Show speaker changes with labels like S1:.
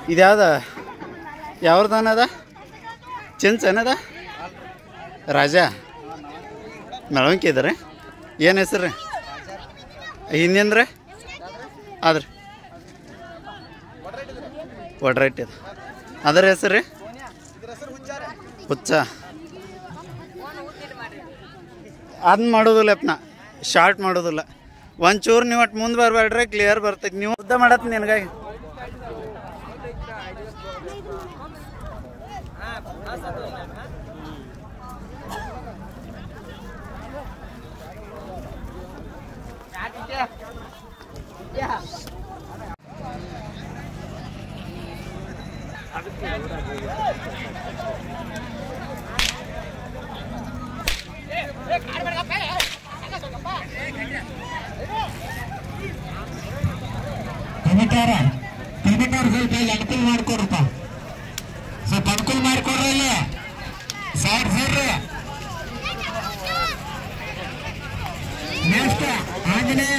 S1: ಇದ್ಯಾವ್ದ ಯಾವ್ದನ ಅದ ಚೆಂಚ್ ಏನದ ರಾಜ ಮೆಳವಂಕಿ ಇದಾರೆ ಏನು ಹೆಸರು ರೀ ಹಿಂದಿಂದ್ರೆ ಆದ್ರೆ ಒಡ್ರೈಟ್ ಇದು ಅದರ ಹೆಸರು ರೀ ಹುಚ್ಚ ಅದನ್ನ ಮಾಡೋದಿಲ್ಲಪ್ಪ ನಾ ಶಾರ್ಟ್ ಮಾಡೋದಿಲ್ಲ ಒಂಚೂರು ನೀವು ಒಟ್ಟು ಮುಂದೆ ಬರಬೇಡ್ರಿ ಕ್ಲಿಯರ್ ಬರ್ತೈತಿ ನೀವು ಉದ್ದ ಮಾಡತ್ತಿ ನಿನಗಾಗಿ
S2: ಸ್ವಲ್ಪ ಅನುಕೂಲ ಮಾಡ್ಕೊಡ್ರಪ್ಪ ಸ್ವಲ್ಪ ಅನುಕೂಲ ಮಾಡ್ಕೊಡ್ರಲ್ಲ ಸರ್ ನೆಕ್ಸ್ಟ್ ಆಂಜನೇಯ